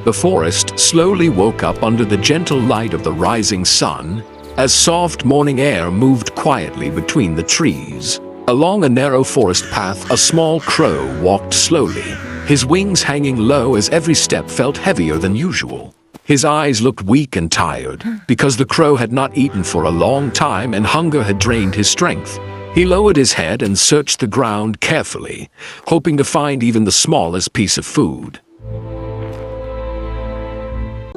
The forest slowly woke up under the gentle light of the rising sun, as soft morning air moved quietly between the trees. Along a narrow forest path, a small crow walked slowly, his wings hanging low as every step felt heavier than usual. His eyes looked weak and tired, because the crow had not eaten for a long time and hunger had drained his strength. He lowered his head and searched the ground carefully, hoping to find even the smallest piece of food.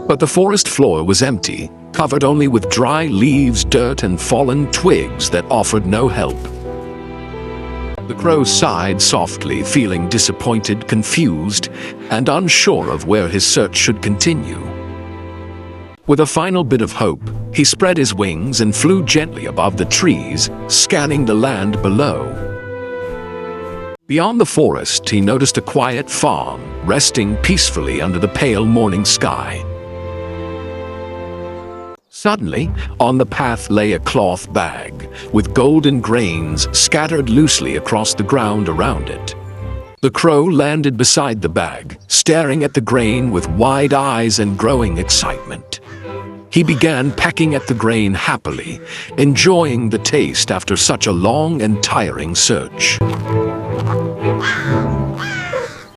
But the forest floor was empty, covered only with dry leaves, dirt, and fallen twigs that offered no help. The crow sighed softly, feeling disappointed, confused, and unsure of where his search should continue. With a final bit of hope, he spread his wings and flew gently above the trees, scanning the land below. Beyond the forest, he noticed a quiet farm, resting peacefully under the pale morning sky. Suddenly, on the path lay a cloth bag, with golden grains scattered loosely across the ground around it. The crow landed beside the bag, staring at the grain with wide eyes and growing excitement. He began pecking at the grain happily, enjoying the taste after such a long and tiring search.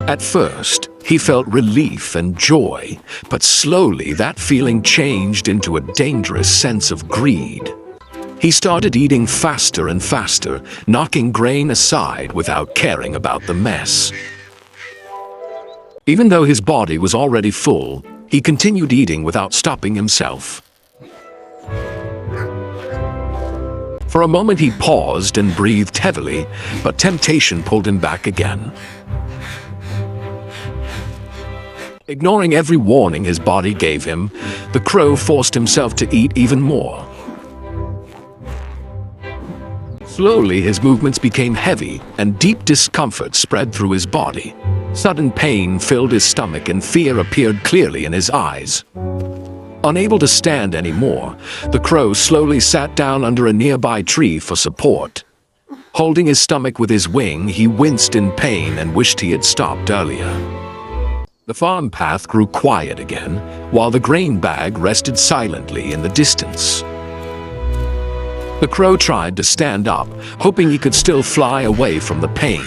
At first, he felt relief and joy, but slowly that feeling changed into a dangerous sense of greed. He started eating faster and faster, knocking grain aside without caring about the mess. Even though his body was already full, he continued eating without stopping himself. For a moment he paused and breathed heavily, but temptation pulled him back again. Ignoring every warning his body gave him, the crow forced himself to eat even more. Slowly, his movements became heavy, and deep discomfort spread through his body. Sudden pain filled his stomach, and fear appeared clearly in his eyes. Unable to stand anymore, the crow slowly sat down under a nearby tree for support. Holding his stomach with his wing, he winced in pain and wished he had stopped earlier. The farm path grew quiet again, while the grain bag rested silently in the distance. The crow tried to stand up, hoping he could still fly away from the pain.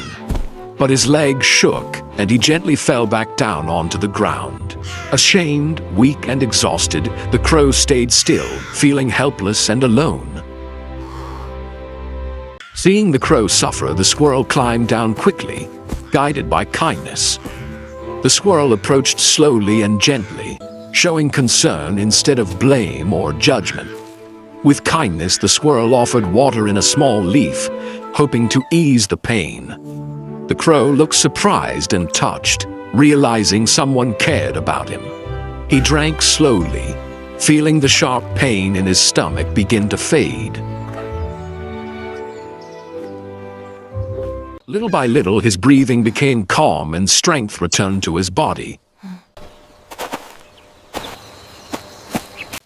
But his legs shook, and he gently fell back down onto the ground. Ashamed, weak, and exhausted, the crow stayed still, feeling helpless and alone. Seeing the crow suffer, the squirrel climbed down quickly, guided by kindness. The squirrel approached slowly and gently, showing concern instead of blame or judgment. With kindness, the squirrel offered water in a small leaf, hoping to ease the pain. The crow looked surprised and touched, realizing someone cared about him. He drank slowly, feeling the sharp pain in his stomach begin to fade. Little by little, his breathing became calm and strength returned to his body.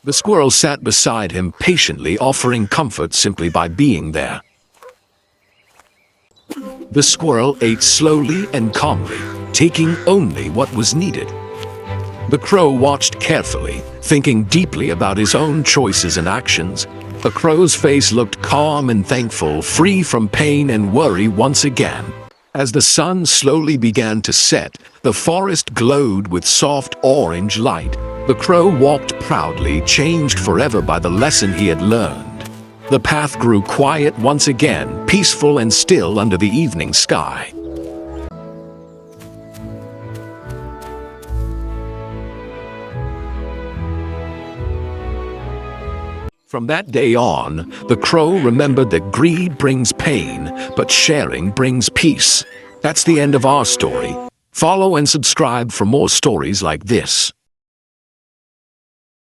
The squirrel sat beside him patiently, offering comfort simply by being there. The squirrel ate slowly and calmly, taking only what was needed. The crow watched carefully, thinking deeply about his own choices and actions. The crow's face looked calm and thankful, free from pain and worry once again. As the sun slowly began to set, the forest glowed with soft orange light. The crow walked proudly, changed forever by the lesson he had learned. The path grew quiet once again, peaceful and still under the evening sky. From that day on, the crow remembered that greed brings pain, but sharing brings peace. That's the end of our story. Follow and subscribe for more stories like this.